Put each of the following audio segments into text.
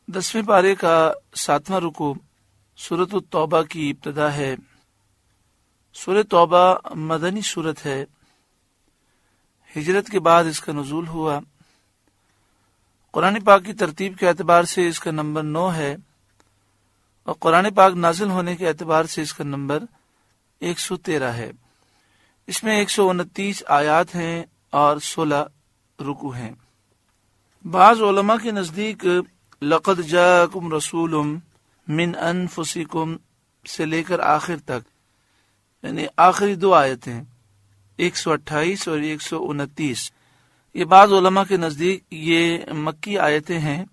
دسویں پارے کا 7واں رکوع سورۃ التوبہ کی ابتدا ہے۔ سورۃ توبہ مدنی سورت ہے، ہجرت کے بعد اس کا نزول ہوا۔ قرآن پاک کی ترتیب کے اعتبار سے اس کا نمبر 9 ہے اور قرآن پاک نازل ہونے کے اعتبار سے اس کا نمبر 113 ہے۔ اس میں 129 آیات ہیں اور 16 رکوع ہیں۔ بعض علماء کے نزدیک لقد جاءکم رسول من انفسکم سے لے کر آخر تک، یعنی آخری 2 آیتیں 128 اور 129، یہ بعض علماء کے نزدیک یہ مکی آیتیں ہیں،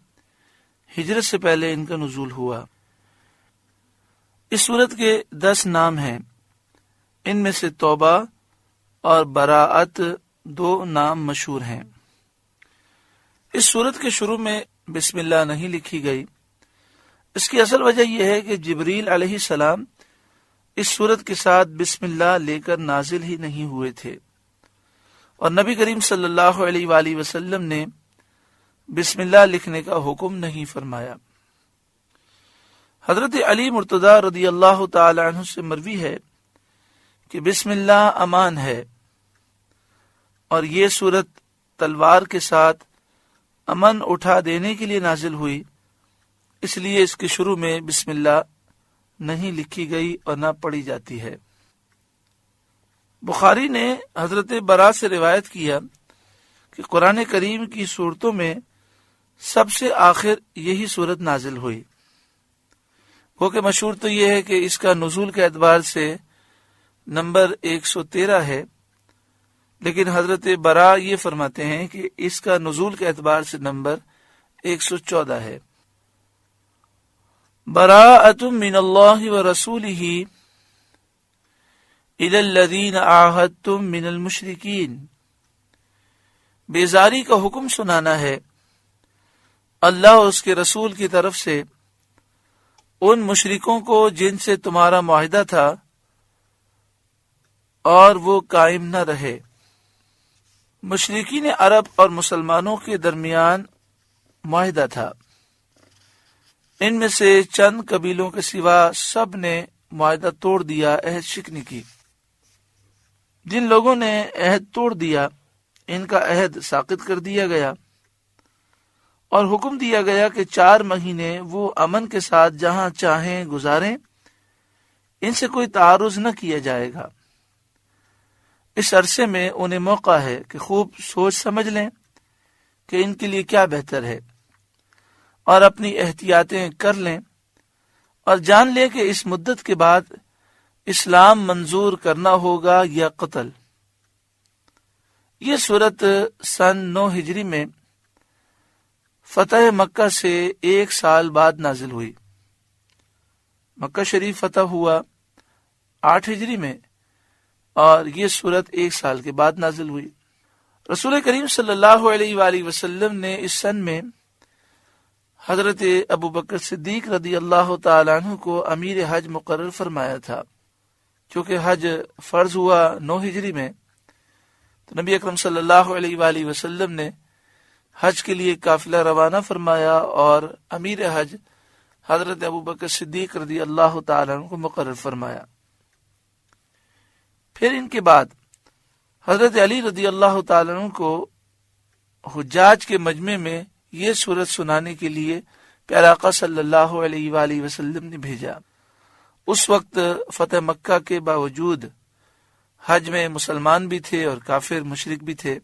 ہجرت سے پہلے ان کا نزول ہوا۔ اس سورت کے 10 نام ہیں، ان میں سے توبہ اور براءت 2 نام مشہور ہیں۔ اس سورت کے شروع میں بسم اللہ نہیں لکھی گئی۔ اس کی اصل وجہ یہ ہے کہ جبریل علیہ السلام اس سورت کے ساتھ بسم اللہ لے کر نازل ہی نہیں ہوئے تھے، اور نبی کریم صلی اللہ علیہ وآلہ وسلم نے بسم اللہ لکھنے کا حکم نہیں فرمایا۔ حضرت علی مرتضی رضی اللہ تعالی عنہ سے مروی ہے کہ بسم اللہ امان ہے، اور یہ سورت تلوار کے ساتھ امن اٹھا دینے کے لیے نازل ہوئی، اس لیے اس کے شروع میں بسم اللہ نہیں لکھی گئی اور نہ پڑھی جاتی ہے۔ بخاری نے حضرت برا سے روایت کیا کہ قرآن کریم کی سورتوں میں سب سے آخر یہی سورت نازل ہوئی۔ وہ کہ مشہور تو یہ ہے کہ اس کا نزول کے اعتبار سے نمبر 113 ہے، لیکن حضرت برا یہ فرماتے ہیں کہ اس کا نزول کے اعتبار سے نمبر 114 ہے۔ براءۃ من اللہ ورسولہ الی الذین عاہدتم من المشرکین، بیزاری کا حکم سنانا ہے اللہ اور اس کے رسول کی طرف سے ان مشرکوں کو جن سے تمہارا معاہدہ تھا اور وہ قائم نہ رہے۔ مشرکین عرب اور مسلمانوں کے درمیان معاہدہ تھا، ان میں سے چند قبیلوں کے سوا سب نے معاہدہ توڑ دیا، عہد شکنی کی۔ جن لوگوں نے عہد توڑ دیا ان کا عہد ساقط کر دیا گیا، اور حکم دیا گیا کہ 4 مہینے وہ امن کے ساتھ جہاں چاہیں گزاریں، ان سے کوئی تعارض نہ کیا جائے گا۔ اس عرصے میں انہیں موقع ہے کہ خوب سوچ سمجھ لیں کہ ان کے لیے کیا بہتر ہے، اور اپنی احتیاطیں کر لیں، اور جان لیں کہ اس مدت کے بعد اسلام منظور کرنا ہوگا یا قتل۔ یہ سورت سن 9 ہجری میں فتح مکہ سے 1 سال بعد نازل ہوئی۔ مکہ شریف فتح ہوا 8 ہجری میں، اور یہ سورت 1 سال کے بعد نازل ہوئی۔ رسول کریم صلی اللہ علیہ وآلہ وسلم نے اس سن میں حضرت ابو بکر صدیق رضی اللہ تعالی عنہ کو امیر حج مقرر فرمایا تھا۔ چونکہ حج فرض ہوا 9 ہجری میں، تو نبی اکرم صلی اللہ علیہ وآلہ وسلم نے حج کے لیے قافلہ روانہ فرمایا اور امیر حج حضرت ابو بکر صدیق رضی اللہ تعالی عنہ کو مقرر فرمایا۔ پھر ان کے بعد حضرت علی رضی اللہ تعالیٰ عنہ کو حجاج کے مجمع میں یہ سورت سنانے کے لیے پیارے آقا صلی اللہ علیہ وآلہ وسلم نے بھیجا۔ اس وقت فتح مکہ کے باوجود حج میں مسلمان بھی تھے اور کافر مشرک بھی تھے،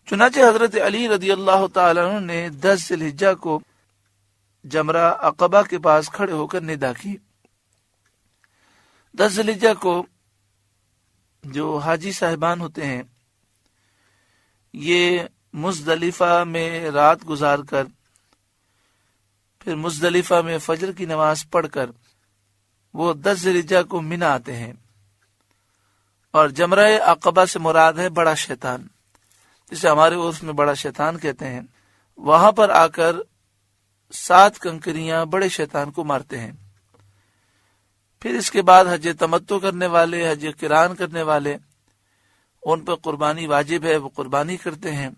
چنانچہ حضرت علی رضی اللہ تعالیٰ عنہ نے 10 ذی الحجہ کو جمرہ عقبہ کے پاس کھڑے ہو کر ندا کی۔ 10 ذی الحجہ کو جو حاجی صاحبان ہوتے ہیں یہ مزدلفہ میں رات گزار کر پھر مزدلفہ میں فجر کی نماز پڑھ کر وہ 10 ذی الحجہ کو منی آتے ہیں، اور جمرہ عقبہ سے مراد ہے بڑا شیطان، جسے ہمارے عرف میں بڑا شیطان کہتے ہیں۔ وہاں پر آ کر 7 کنکریاں بڑے شیطان کو مارتے ہیں۔ پھر اس کے بعد حج تمتع کرنے والے، حج قران کرنے والے ان پر قربانی واجب ہے وہ قربانی کرتے ہیں،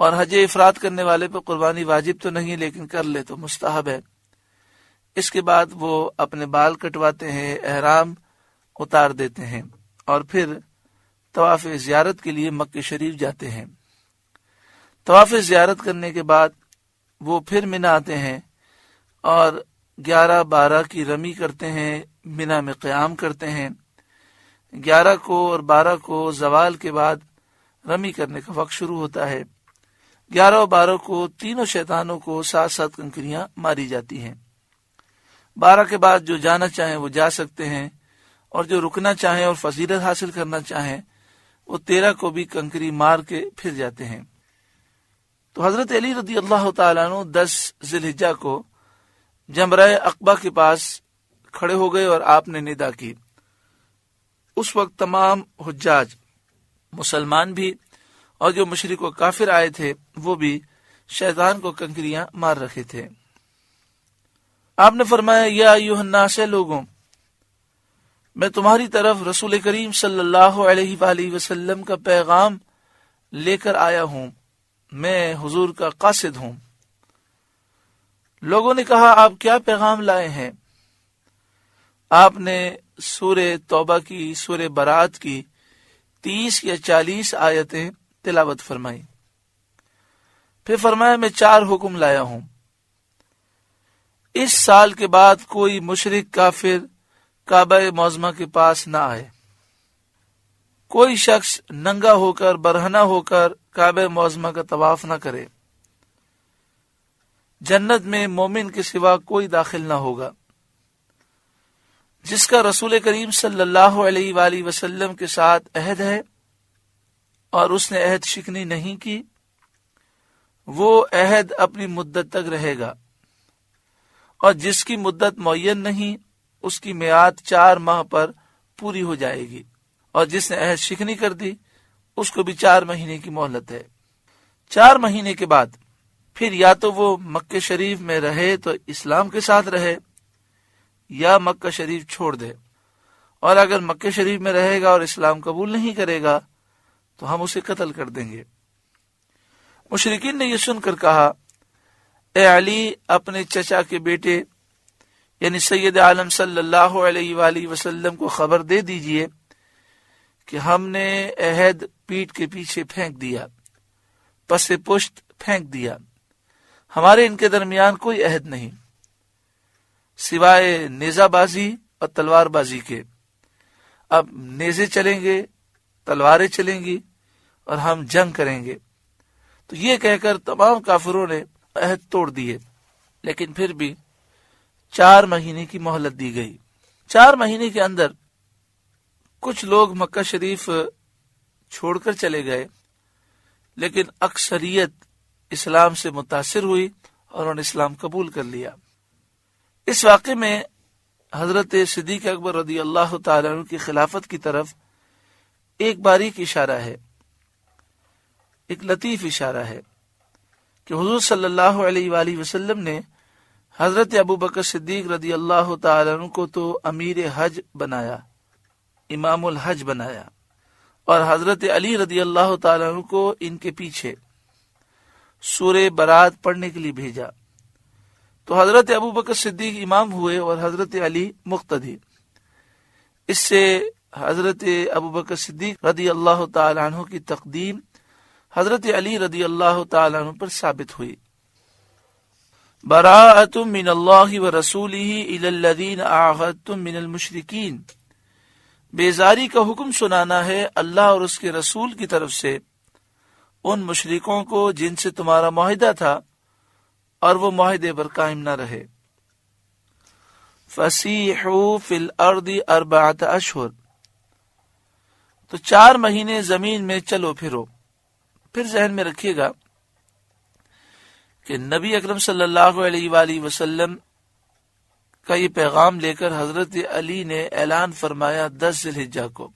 اور حج افراد کرنے والے پر قربانی واجب تو نہیں لیکن کر لے تو مستحب ہے۔ اس کے بعد وہ اپنے بال کٹواتے ہیں، احرام اتار دیتے ہیں اور پھر طواف زیارت کے لیے مکہ شریف جاتے ہیں۔ طواف زیارت کرنے کے بعد وہ پھر منا آتے ہیں اور 11-12 کی رمی کرتے ہیں، منا میں قیام کرتے ہیں۔ 11 کو اور 12 کو زوال کے بعد رمی کرنے کا وقت شروع ہوتا ہے۔ 11 اور 12 کو تینوں شیطانوں کو 7 کنکریاں ماری جاتی ہیں۔ 12 کے بعد جو جانا چاہیں وہ جا سکتے ہیں، اور جو رکنا چاہیں اور فضیلت حاصل کرنا چاہیں وہ 13 کو بھی کنکری مار کے پھر جاتے ہیں۔ تو حضرت علی رضی اللہ تعالیٰ عنہ 10 ذی الحجہ کو جمرہ عقبہ کے پاس کھڑے ہو گئے اور آپ نے ندا کی۔ اس وقت تمام حجاج، مسلمان بھی اور جو مشرک و کافر آئے تھے وہ بھی شیطان کو کنکریاں مار رکھے تھے۔ آپ نے فرمایا یا ایھا الناس، لوگوں، میں تمہاری طرف رسول کریم صلی اللہ علیہ وآلہ وسلم کا پیغام لے کر آیا ہوں، میں حضور کا قاصد ہوں۔ لوگوں نے کہا آپ کیا پیغام لائے ہیں؟ آپ نے سورہ توبہ کی، سورہ برات کی 30 یا 40 آیتیں تلاوت فرمائی، پھر فرمایا میں 4 حکم لایا ہوں۔ اس سال کے بعد کوئی مشرک کافر کعبہ معظمہ کے پاس نہ آئے، کوئی شخص ننگا ہو کر برہنہ ہو کر کعبہ معظمہ کا طواف نہ کرے، جنت میں مومن کے سوا کوئی داخل نہ ہوگا۔ جس کا رسول کریم صلی اللہ علیہ وآلہ وسلم کے ساتھ عہد ہے اور اس نے عہد شکنی نہیں کی، وہ عہد اپنی مدت تک رہے گا، اور جس کی مدت معین نہیں اس کی میعاد 4 ماہ پر پوری ہو جائے گی، اور جس نے عہد شکنی کر دی اس کو بھی 4 مہینے کی مہلت ہے۔ 4 مہینے کے بعد پھر یا تو وہ مکہ شریف میں رہے تو اسلام کے ساتھ رہے، یا مکہ شریف چھوڑ دے، اور اگر مکہ شریف میں رہے گا اور اسلام قبول نہیں کرے گا تو ہم اسے قتل کر دیں گے۔ مشرکین نے یہ سن کر کہا اے علی، اپنے چچا کے بیٹے یعنی سید عالم صلی اللہ علیہ وآلہ وسلم کو خبر دے دیجئے کہ ہم نے عہد پیٹھ کے پیچھے پھینک دیا، پس پشت پھینک دیا، ہمارے ان کے درمیان کوئی عہد نہیں سوائے نیزہ بازی اور تلوار بازی کے۔ اب نیزے چلیں گے، تلواریں چلیں گی اور ہم جنگ کریں گے۔ تو یہ کہہ کر تمام کافروں نے عہد توڑ دیے، لیکن پھر بھی 4 مہینے کی مہلت دی گئی۔ 4 مہینے کے اندر کچھ لوگ مکہ شریف چھوڑ کر چلے گئے، لیکن اکثریت اسلام سے متاثر ہوئی اور انہوں نے اسلام قبول کر لیا۔ اس واقعے میں حضرت صدیق اکبر رضی اللہ تعالیٰ عنہ کی خلافت کی طرف ایک باریک اشارہ ہے، ایک لطیف اشارہ ہے کہ حضور صلی اللہ علیہ وآلہ وسلم نے حضرت ابوبکر صدیق رضی اللہ تعالیٰ عنہ کو تو امیر حج بنایا، امام الحج بنایا، اور حضرت علی رضی اللہ تعالیٰ عنہ کو ان کے پیچھے سورہ برات پڑھنے کے لیے بھیجا۔ تو حضرت ابوبکر صدیق امام ہوئے اور حضرت علی مقتدی۔ اس سے حضرت ابوبکر صدیق رضی اللہ تعالیٰ عنہ کی تقدیم حضرت علی رضی اللہ تعالیٰ عنہ پر ثابت ہوئی۔ براءۃ من اللہ ورسولہ الی الذین عاہدتم من المشرکین، بیزاری کا حکم سنانا ہے اللہ اور اس کے رسول کی طرف سے ان مشرکوں کو جن سے تمہارا معاہدہ تھا اور وہ معاہدے پر قائم نہ رہے۔ فسیحوا فی الارض 4 اشہر، تو 4 مہینے زمین میں چلو پھرو۔ پھر ذہن میں رکھیے گا کہ نبی اکرم صلی اللہ علیہ وآلہ وسلم کا یہ پیغام لے کر حضرت علی نے اعلان فرمایا 10 ذی الحجہ کو۔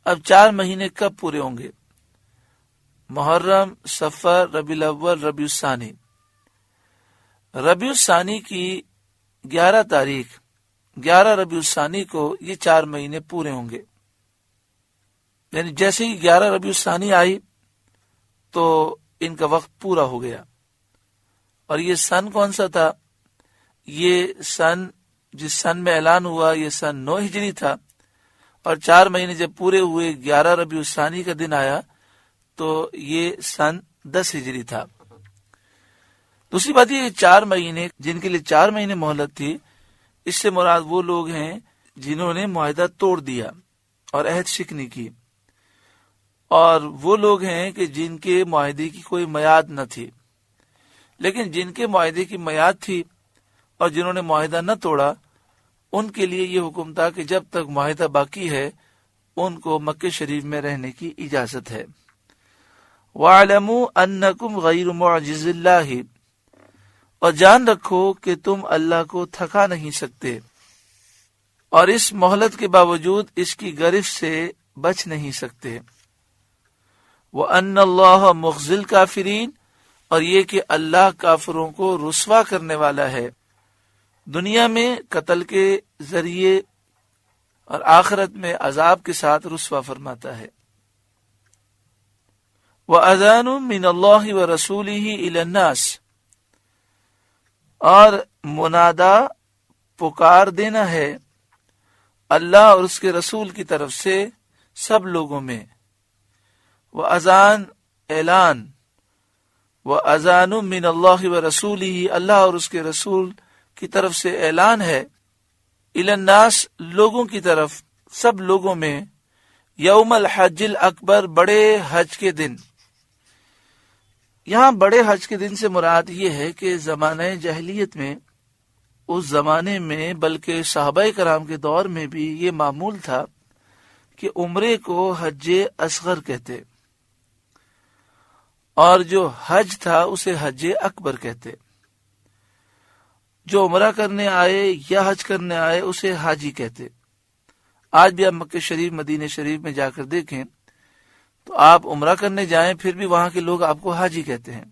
اب 4 مہینے کب پورے ہوں گے؟ محرم، صفر، ربیع الاول، ربیع الثانی۔ ربیع الثانی کی 11 تاریخ، 11 ربیع الثانی کو یہ 4 مہینے پورے ہوں گے۔ یعنی جیسے ہی 11 ربیع الثانی آئی تو ان کا وقت پورا ہو گیا. اور یہ سن کون سا تھا؟ یہ سن جس سن میں اعلان ہوا یہ سن 9 ہجری تھا، اور 4 مہینے جب پورے ہوئے 11 ربیع الثانی کا دن آیا تو یہ سن 10 ہجری تھا. دوسری بات یہ 4 مہینے جن کے لیے 4 مہینے مہلت تھی، اس سے مراد وہ لوگ ہیں جنہوں نے معاہدہ توڑ دیا اور عہد شکنی کی، اور وہ لوگ ہیں کہ جن کے معاہدے کی کوئی میعاد نہ تھی. لیکن جن کے معاہدے کی میعاد تھی اور جنہوں نے معاہدہ نہ توڑا، ان کے لیے یہ حکم تھا کہ جب تک معاہدہ باقی ہے ان کو مکہ شریف میں رہنے کی اجازت ہے. وَاعْلَمُوا أَنَّكُمْ غَيْرُ مُعْجِزِ اللَّهِ، اور جان رکھو کہ تم اللہ کو تھکا نہیں سکتے اور اس مہلت کے باوجود اس کی گرفت سے بچ نہیں سکتے. وَأَنَّ اللَّهَ مُخْزِي الْكَافِرِينَ، اور یہ کہ اللہ کافروں کو رسوا کرنے والا ہے، دنیا میں قتل کے ذریعے اور آخرت میں عذاب کے ساتھ رسوا فرماتا ہے. وَأَذَانٌ مِّنَ اللَّهِ وَرَسُولِهِ إِلَى النَّاسِ، اور منادا پکار دینا ہے اللہ اور اس کے رسول کی طرف سے سب لوگوں میں. وَأَذَان اعلان، وَأَذَانٌ مِّنَ اللَّهِ وَرَسُولِهِ اللہ اور اس کے رسول کی طرف سے اعلان ہے، إِلَى النَّاسِ لوگوں کی طرف، سب لوگوں میں، یوم الحج الاکبر بڑے حج کے دن. یہاں بڑے حج کے دن سے مراد یہ ہے کہ زمانہ جاہلیت میں، اس زمانے میں بلکہ صحابہ کرام کے دور میں بھی یہ معمول تھا کہ عمرے کو حج اصغر کہتے اور جو حج تھا اسے حج اکبر کہتے. جو عمرہ کرنے آئے یا حج کرنے آئے اسے حاجی کہتے. آج بھی آپ مکہ شریف مدینہ شریف میں جا کر دیکھیں تو آپ عمرہ کرنے جائیں پھر بھی وہاں کے لوگ آپ کو حاجی کہتے ہیں.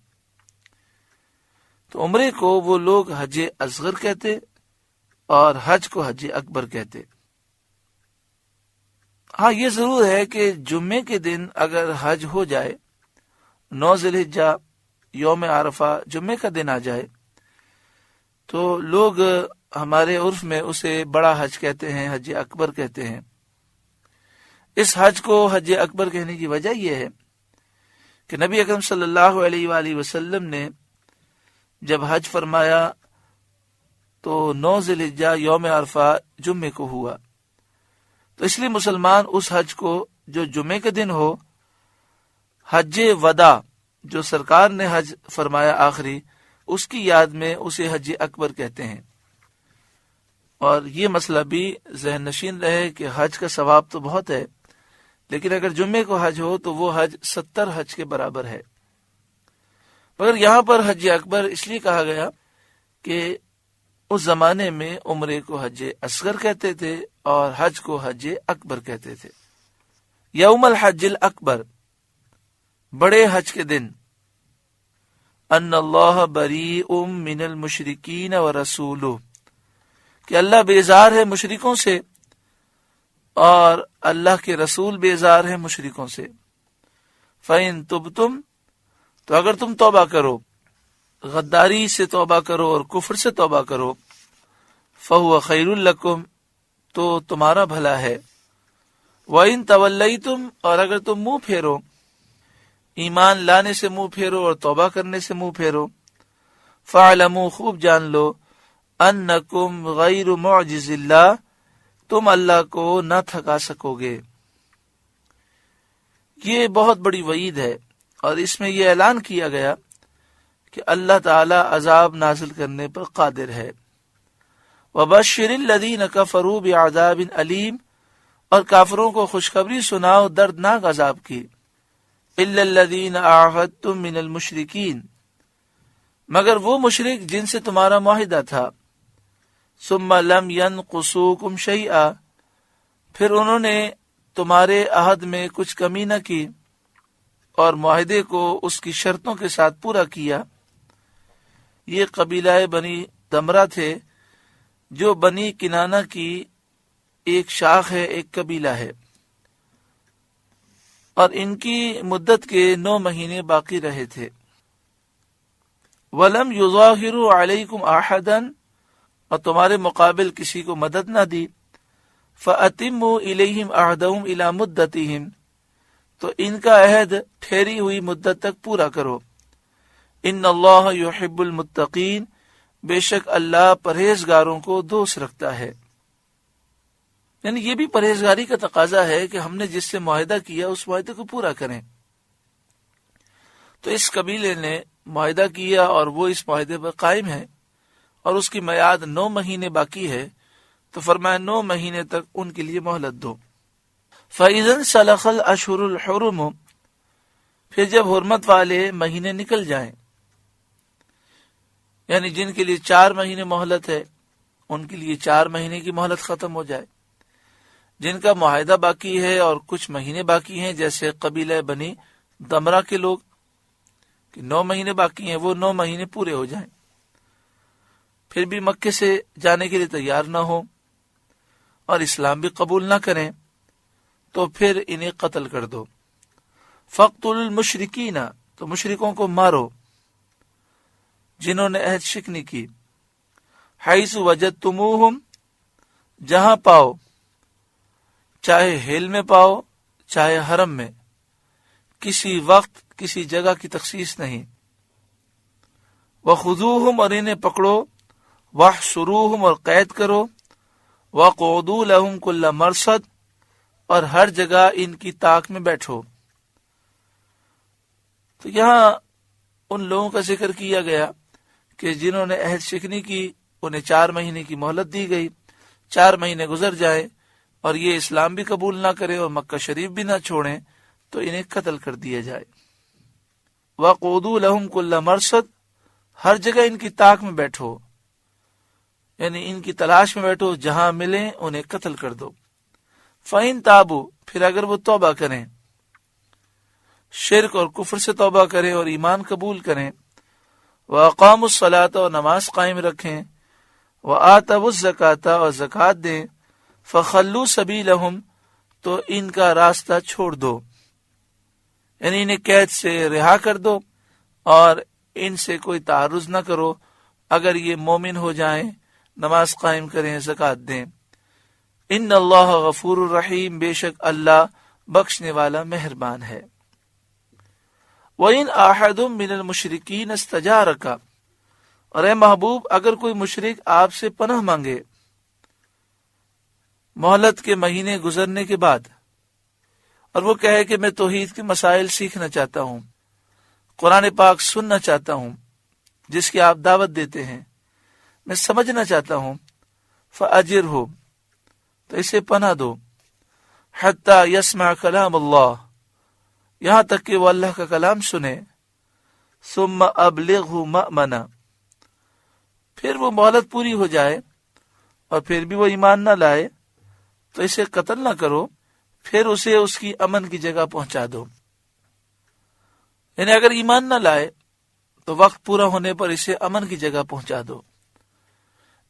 تو عمرے کو وہ لوگ حج اصغر کہتے اور حج کو حج اکبر کہتے. ہاں یہ ضرور ہے کہ جمعے کے دن اگر حج ہو جائے، 9 ذی الحجہ یوم عرفہ جمعے کا دن آ جائے، تو لوگ ہمارے عرف میں اسے بڑا حج کہتے ہیں، حج اکبر کہتے ہیں. اس حج کو حج اکبر کہنے کی وجہ یہ ہے کہ نبی اکرم صلی اللہ علیہ وآلہ وسلم نے جب حج فرمایا تو 9 ذی الحجہ یوم عرفہ جمعے کو ہوا، تو اس لیے مسلمان اس حج کو جو جمعے کے دن ہو، حج وداع جو سرکار نے حج فرمایا آخری، اس کی یاد میں اسے حج اکبر کہتے ہیں. اور یہ مسئلہ بھی ذہن نشین رہے کہ حج کا ثواب تو بہت ہے، لیکن اگر جمعے کو حج ہو تو وہ حج 70 حج کے برابر ہے. مگر یہاں پر حج اکبر اس لیے کہا گیا کہ اس زمانے میں عمرے کو حج اصغر کہتے تھے اور حج کو حج اکبر کہتے تھے. یوم الحج الاکبر بڑے حج کے دن، ان اللہ بریء من المشرکین ورسولہ، کہ اللہ بیزار ہے مشرکوں سے اور اللہ کے رسول بیزار ہے مشرکوں سے. فَإِن تُبْتُمْ، تو اگر تم توبہ کرو، غداری سے توبہ کرو اور کفر سے توبہ کرو، فَهُوَ خَيْرٌ لَكُمْ، تو تمہارا بھلا ہے. وَإِن تَوَلَّيْتُمْ، اور اگر تم منہ پھیرو، ایمان لانے سے منہ پھیرو اور توبہ کرنے سے منہ پھیرو، فَاعْلَمُوا، خوب جان لو، أَنَّكُمْ غَيْرُ مُعْجِزِ اللَّهِ، تم اللہ کو نہ تھکا سکو گے. یہ بہت بڑی وعید ہے اور اس میں یہ اعلان کیا گیا کہ اللہ تعالی عذاب نازل کرنے پر قادر ہے. وَبَشِّرِ الَّذِينَ كَفَرُوا بِعَذَابٍ أَلِيمٍ، اور کافروں کو خوشخبری سناؤ دردناک عذاب کی. إِلَّا الَّذِينَ عَاهَدتُّم مِّنَ الْمُشْرِكِينَ، مگر وہ مشرک جن سے تمہارا معاہدہ تھا. ثُمَّ لَمْ يَنْقُصُوكُمْ شَيْئًا، پھر انہوں نے تمہارے عہد میں کچھ کمی نہ کی اور معاہدے کو اس کی شرطوں کے ساتھ پورا کیا. یہ قبیلہ بنی دمرہ تھے جو بنی کنانہ کی ایک شاخ ہے، ایک قبیلہ ہے. اور ان کی مدت کے 9 مہینے باقی رہے تھے۔ وَلَمْ يُظَاهِرُوا عَلَيْكُمْ أَحَدًا، اور تمہارے مقابل کسی کو مدد نہ دی۔ فَأَتِمُّوا إِلَيْهِمْ عَهْدَهُمْ إِلَى مُدَّتِهِمْ، تو ان کا عہد ٹھہری ہوئی مدت تک پورا کرو۔ ان اللہ یحب المتقین، بے شک اللہ پرہیزگاروں کو دوست رکھتا ہے۔ یعنی یہ بھی پرہیزگاری کا تقاضا ہے کہ ہم نے جس سے معاہدہ کیا اس معاہدے کو پورا کریں۔ تو اس قبیلے نے معاہدہ کیا اور وہ اس معاہدے پر قائم ہے، اور اس کی میعاد 9 مہینے باقی ہے، تو فرمایا 9 مہینے تک ان کے لیے مہلت دو۔ فَإِذَا انْسَلَخَ الْأَشْهُرُ الْحُرُمُ، پھر جب حرمت والے مہینے نکل جائیں، یعنی جن کے لیے 4 مہینے مہلت ہے ان کے لیے 4 مہینے کی مہلت ختم ہو جائے، جن کا معاہدہ باقی ہے اور کچھ مہینے باقی ہیں جیسے قبیلہ بنی دمرہ کے لوگ کہ 9 مہینے باقی ہیں، وہ 9 مہینے پورے ہو جائیں، پھر بھی مکے سے جانے کے لیے تیار نہ ہو اور اسلام بھی قبول نہ کریں، تو پھر انہیں قتل کر دو۔ فَاقْتُلُوا الْمُشْرِكِينَ، تو مشرکوں کو مارو جنہوں نے عہد شکنی کی۔ حَيْثُ وَجَدْتُمُوهُمْ، جہاں پاؤ، چاہے ہیل میں پاؤ چاہے حرم میں، کسی وقت کسی جگہ کی تخصیص نہیں۔ وَخُذُوهُمْ، اور انہیں پکڑو، وَاحْصُرُوهُمْ، اور قید کرو، وَاقْعُدُوا لَهُمْ كُلَّ مَرْصَدٍ، اور ہر جگہ ان کی طاق میں بیٹھو۔ تو یہاں ان لوگوں کا ذکر کیا گیا کہ جنہوں نے عہد شکنی کی انہیں 4 مہینے کی مہلت دی گئی، 4 مہینے گزر جائیں اور یہ اسلام بھی قبول نہ کریں اور مکہ شریف بھی نہ چھوڑیں تو انہیں قتل کر دیا جائے۔ وَاقْعُدُوا لَهُمْ كُلَّ مَرْصَدٍ، ہر جگہ ان کی طاق میں بیٹھو، یعنی ان کی تلاش میں بیٹھو، جہاں ملیں انہیں قتل کر دو۔ فَإِن تَابُوا، پھر اگر وہ توبہ کریں، شرک اور کفر سے توبہ کریں اور ایمان قبول کریں، وَأَقَامُوا الصَّلَاةَ، اور نماز قائم رکھیں، وَآتَوُا الزَّكَاةَ، اور زکوٰۃ دیں، فَخَلُّوا سَبِيلَهُمْ، تو ان کا راستہ چھوڑ دو، یعنی انہیں قید سے رہا کر دو اور ان سے کوئی تعرض نہ کرو اگر یہ مومن ہو جائیں، نماز قائم کریں، زکوٰۃ دیں۔ ان اللہ غفور الرحیم، بے شک اللہ بخشنے والا مہربان ہے۔ وَإِنْ أَحَدٌ مِّنَ الْمُشْرِكِينَ اسْتَجَارَكَ، اور اے محبوب اگر کوئی مشرک آپ سے پناہ مانگے مہلت کے مہینے گزرنے کے بعد، اور وہ کہے کہ میں توحید کے مسائل سیکھنا چاہتا ہوں، قرآن پاک سننا چاہتا ہوں جس کی آپ دعوت دیتے ہیں، میں سمجھنا چاہتا ہوں، فَأَجِرْهُ، تو اسے پناہ دو، حتی یسمع کلام اللہ، یہاں تک کہ وہ اللہ کا کلام سنے، ثم ابلغہ مأمنا، پھر وہ مہلت پوری ہو جائے اور پھر بھی وہ ایمان نہ لائے تو اسے قتل نہ کرو، پھر اسے اس کی امن کی جگہ پہنچا دو۔ یعنی اگر ایمان نہ لائے تو وقت پورا ہونے پر اسے امن کی جگہ پہنچا دو۔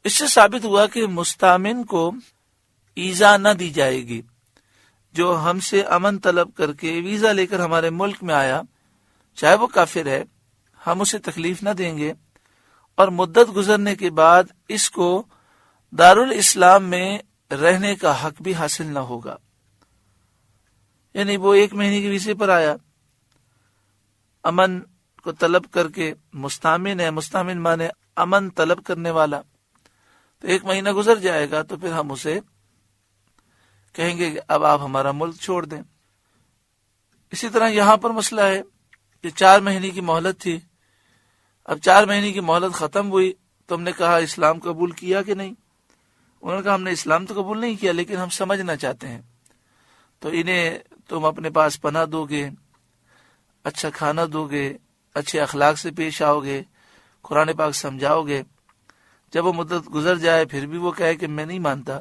اس سے ثابت ہوا کہ مستامن کو ایذا نہ دی جائے گی، جو ہم سے امن طلب کر کے ویزا لے کر ہمارے ملک میں آیا، چاہے وہ کافر ہے، ہم اسے تکلیف نہ دیں گے، اور مدت گزرنے کے بعد اس کو دارالاسلام میں رہنے کا حق بھی حاصل نہ ہوگا۔ یعنی وہ 1 مہینے کے ویزے پر آیا، امن کو طلب کر کے، مستامن ہے، مستامن مانے امن طلب کرنے والا، تو 1 مہینہ گزر جائے گا تو پھر ہم اسے کہیں گے کہ اب آپ ہمارا ملک چھوڑ دیں۔ اسی طرح یہاں پر مسئلہ ہے کہ 4 مہینے کی مہلت تھی، اب 4 مہینے کی مہلت ختم ہوئی، تم نے کہا اسلام قبول کیا کہ نہیں؟ انہوں نے کہا ہم نے اسلام تو قبول نہیں کیا لیکن ہم سمجھنا چاہتے ہیں، تو انہیں تم اپنے پاس پناہ دو گے، اچھا کھانا دو گے، اچھے اخلاق سے پیش آؤ گے، قرآن پاک سمجھاؤ گے۔ جب وہ مدت گزر جائے پھر بھی وہ کہے کہ میں نہیں مانتا،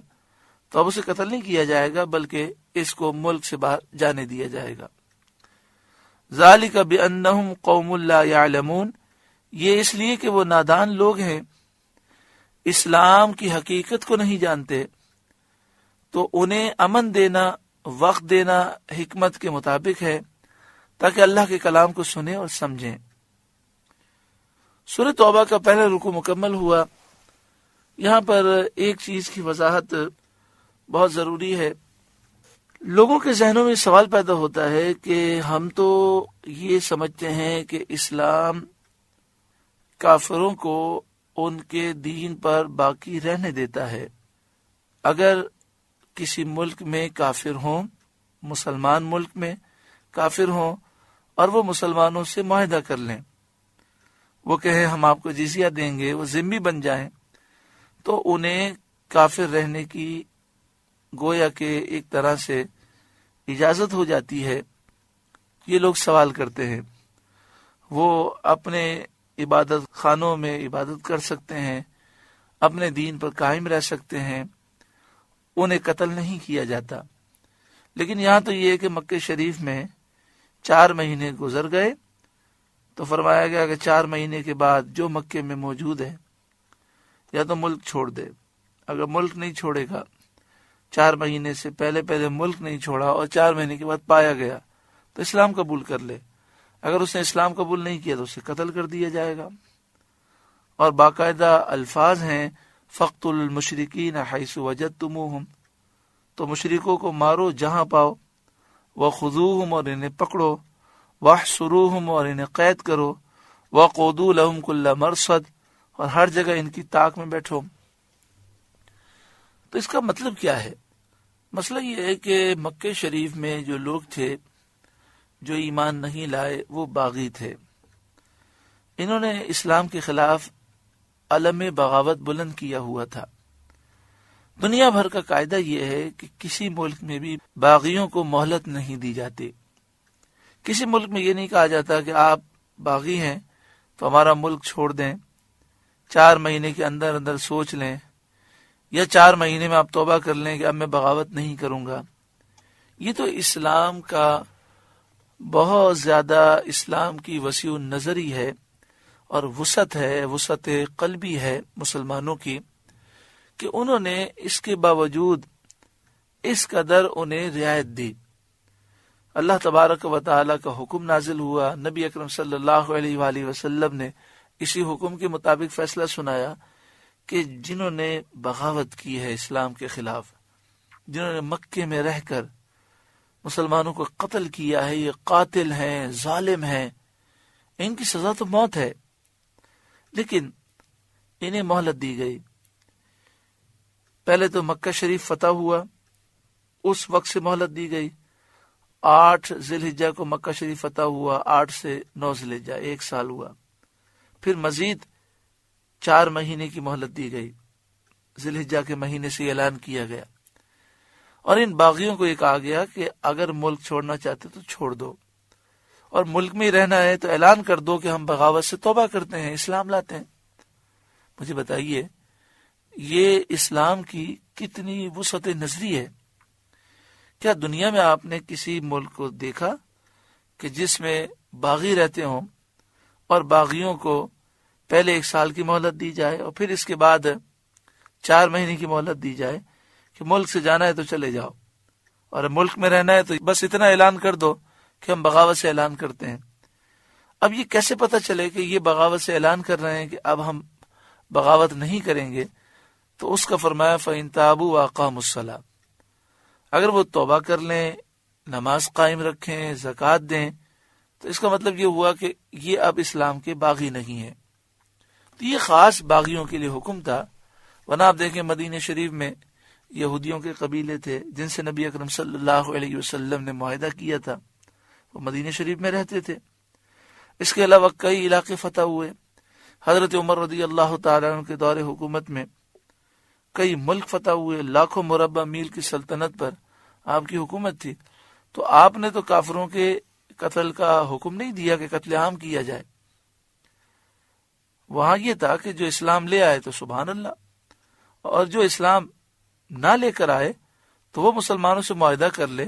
تو اب اسے قتل نہیں کیا جائے گا بلکہ اس کو ملک سے باہر جانے دیا جائے گا۔ ذالک بانہم قوم لا یعلمون، یہ اس لیے کہ وہ نادان لوگ ہیں، اسلام کی حقیقت کو نہیں جانتے، تو انہیں امن دینا وقت دینا حکمت کے مطابق ہے تاکہ اللہ کے کلام کو سنیں اور سمجھیں۔ سورہ توبہ کا پہلا رکوع مکمل ہوا۔ یہاں پر ایک چیز کی وضاحت بہت ضروری ہے۔ لوگوں کے ذہنوں میں سوال پیدا ہوتا ہے کہ ہم تو یہ سمجھتے ہیں کہ اسلام کافروں کو ان کے دین پر باقی رہنے دیتا ہے۔ اگر کسی ملک میں کافر ہوں، مسلمان ملک میں کافر ہوں، اور وہ مسلمانوں سے معاہدہ کر لیں، وہ کہیں ہم آپ کو جزیہ دیں گے، وہ ذمہ بن جائیں، تو انہیں کافر رہنے کی گویا کہ ایک طرح سے اجازت ہو جاتی ہے۔ یہ لوگ سوال کرتے ہیں، وہ اپنے عبادت خانوں میں عبادت کر سکتے ہیں، اپنے دین پر قائم رہ سکتے ہیں، انہیں قتل نہیں کیا جاتا۔ لیکن یہاں تو یہ ہے کہ مکہ شریف میں 4 مہینے گزر گئے تو فرمایا گیا کہ 4 مہینے کے بعد جو مکے میں موجود ہے یا تو ملک چھوڑ دے۔ اگر ملک نہیں چھوڑے گا، 4 مہینے سے پہلے ملک نہیں چھوڑا اور 4 مہینے کے بعد پایا گیا تو اسلام قبول کر لے۔ اگر اس نے اسلام قبول نہیں کیا تو اسے قتل کر دیا جائے گا۔ اور باقاعدہ الفاظ ہیں فَاقْتُلُوا الْمُشْرِكِينَ حَيْثُ وَجَدْتُمُوهُمْ، تو مشرکوں کو مارو جہاں پاؤ، وَخُذُوهُمْ، اور انہیں پکڑو، وَاحْصُرُوهُمْ، اور انہیں قید کرو، وَقُعُدُوا لَهُمْ كُلَّ مَرْصَدٍ، اور ہر جگہ ان کی طاق میں بیٹھو۔ تو اس کا مطلب کیا ہے؟ مسئلہ یہ ہے کہ مکہ شریف میں جو لوگ تھے جو ایمان نہیں لائے وہ باغی تھے۔ انہوں نے اسلام کے خلاف علم بغاوت بلند کیا ہوا تھا۔ دنیا بھر کا قاعدہ یہ ہے کہ کسی ملک میں بھی باغیوں کو مہلت نہیں دی جاتی۔ کسی ملک میں یہ نہیں کہا جاتا کہ آپ باغی ہیں تو ہمارا ملک چھوڑ دیں، 4 مہینے کے اندر اندر سوچ لیں، یا 4 مہینے میں آپ توبہ کر لیں کہ اب میں بغاوت نہیں کروں گا۔ یہ تو اسلام کا بہت زیادہ، اسلام کی وسیع النظری ہے اور وسعت ہے، وسعت قلبی ہے مسلمانوں کی، کہ انہوں نے اس کے باوجود اس قدر انہیں رعایت دی۔ اللہ تبارک و تعالیٰ کا حکم نازل ہوا، نبی اکرم صلی اللہ علیہ وآلہ وسلم نے اسی حکم کے مطابق فیصلہ سنایا کہ جنہوں نے بغاوت کی ہے اسلام کے خلاف، جنہوں نے مکے میں رہ کر مسلمانوں کو قتل کیا ہے، یہ قاتل ہیں، ظالم ہیں، ان کی سزا تو موت ہے، لیکن انہیں مہلت دی گئی۔ پہلے تو مکہ شریف فتح ہوا، اس وقت سے مہلت دی گئی۔ 8 ذی الحجہ کو مکہ شریف فتح ہوا، 8 سے 9 ذی الحجہ 1 سال ہوا۔ پھر مزید 4 مہینے کی مہلت دی گئی، ذی الحجہ کے مہینے سے اعلان کیا گیا، اور ان باغیوں کو یہ کہا گیا کہ اگر ملک چھوڑنا چاہتے تو چھوڑ دو، اور ملک میں ہی رہنا ہے تو اعلان کر دو کہ ہم بغاوت سے توبہ کرتے ہیں، اسلام لاتے ہیں۔ مجھے بتائیے یہ اسلام کی کتنی وسعت نظری ہے۔ کیا دنیا میں آپ نے کسی ملک کو دیکھا کہ جس میں باغی رہتے ہوں اور باغیوں کو پہلے 1 سال کی مہلت دی جائے اور پھر اس کے بعد 4 مہینے کی مہلت دی جائے کہ ملک سے جانا ہے تو چلے جاؤ، اور ملک میں رہنا ہے تو بس اتنا اعلان کر دو کہ ہم بغاوت سے اعلان کرتے ہیں۔ اب یہ کیسے پتہ چلے کہ یہ بغاوت سے اعلان کر رہے ہیں کہ اب ہم بغاوت نہیں کریں گے؟ تو اس کا فرمایا فَإِن تَابُوا وَأَقَامُوا الصَّلَاةَ، اگر وہ توبہ کر لیں، نماز قائم رکھیں، زکوٰۃ دیں، تو اس کا مطلب یہ ہوا کہ یہ اب اسلام کے باغی نہیں ہیں۔ تو یہ خاص باغیوں کے لیے حکم تھا، ورنہ آپ دیکھیں مدینہ شریف میں یہودیوں کے قبیلے تھے جن سے نبی اکرم صلی اللہ علیہ وسلم نے معاہدہ کیا تھا، وہ مدینہ شریف میں رہتے تھے۔ اس کے علاوہ کئی علاقے فتح ہوئے۔ حضرت عمر رضی اللہ تعالیٰ عنہ کے دور حکومت میں کئی ملک فتح ہوئے، لاکھوں مربع میل کی سلطنت پر آپ کی حکومت تھی۔ تو آپ نے تو کافروں کے قتل کا حکم نہیں دیا کہ قتل عام کیا جائے، وہاں یہ تھا کہ جو اسلام لے آئے تو سبحان اللہ، اور جو اسلام نہ لے کر آئے تو وہ مسلمانوں سے معاہدہ کر لے،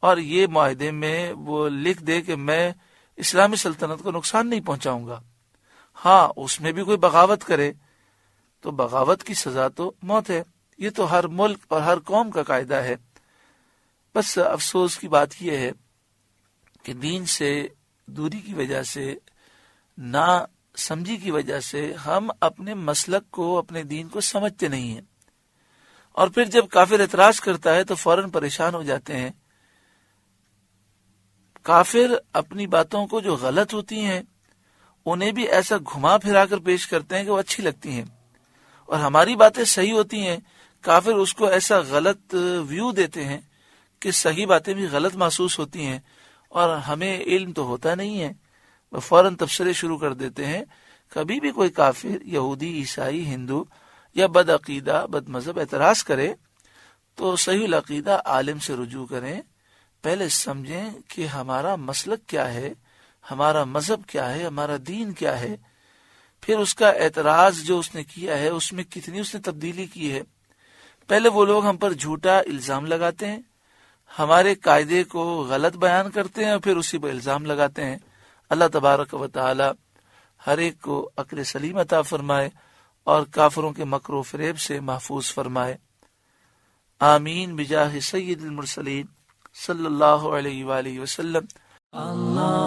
اور یہ معاہدے میں وہ لکھ دے کہ میں اسلامی سلطنت کو نقصان نہیں پہنچاؤں گا۔ ہاں اس میں بھی کوئی بغاوت کرے تو بغاوت کی سزا تو موت ہے۔ یہ تو ہر ملک اور ہر قوم کا قاعدہ ہے۔ بس افسوس کی بات یہ ہے کہ دین سے دوری کی وجہ سے، نا سمجھی کی وجہ سے ہم اپنے مسلک کو، اپنے دین کو سمجھتے نہیں ہیں، اور پھر جب کافر اعتراض کرتا ہے تو فوراً پریشان ہو جاتے ہیں۔ کافر اپنی باتوں کو جو غلط ہوتی ہیں انہیں بھی ایسا گھما پھرا کر پیش کرتے ہیں کہ وہ اچھی لگتی ہیں، اور ہماری باتیں صحیح ہوتی ہیں، کافر اس کو ایسا غلط ویو دیتے ہیں کہ صحیح باتیں بھی غلط محسوس ہوتی ہیں، اور ہمیں علم تو ہوتا نہیں ہے، وہ فوراً تبصرے شروع کر دیتے ہیں۔ کبھی بھی کوئی کافر، یہودی، عیسائی، ہندو یا بد عقیدہ، بد مذہب اعتراض کرے تو صحیح العقیدہ عالم سے رجوع کریں، پہلے سمجھیں کہ ہمارا مسلک کیا ہے، ہمارا مذہب کیا ہے، ہمارا دین کیا ہے، پھر اس کا اعتراض جو اس نے کیا ہے اس میں کتنی اس نے تبدیلی کی ہے۔ پہلے وہ لوگ ہم پر جھوٹا الزام لگاتے ہیں، ہمارے قاعدے کو غلط بیان کرتے ہیں اور پھر اسی پر الزام لگاتے ہیں۔ اللہ تبارک و تعالی ہر ایک کو عقل سلیم عطا فرمائے اور کافروں کے مکر و فریب سے محفوظ فرمائے۔ آمین بجاہ سید المرسلین صلی اللہ علیہ وآلہ وسلم۔ اللہ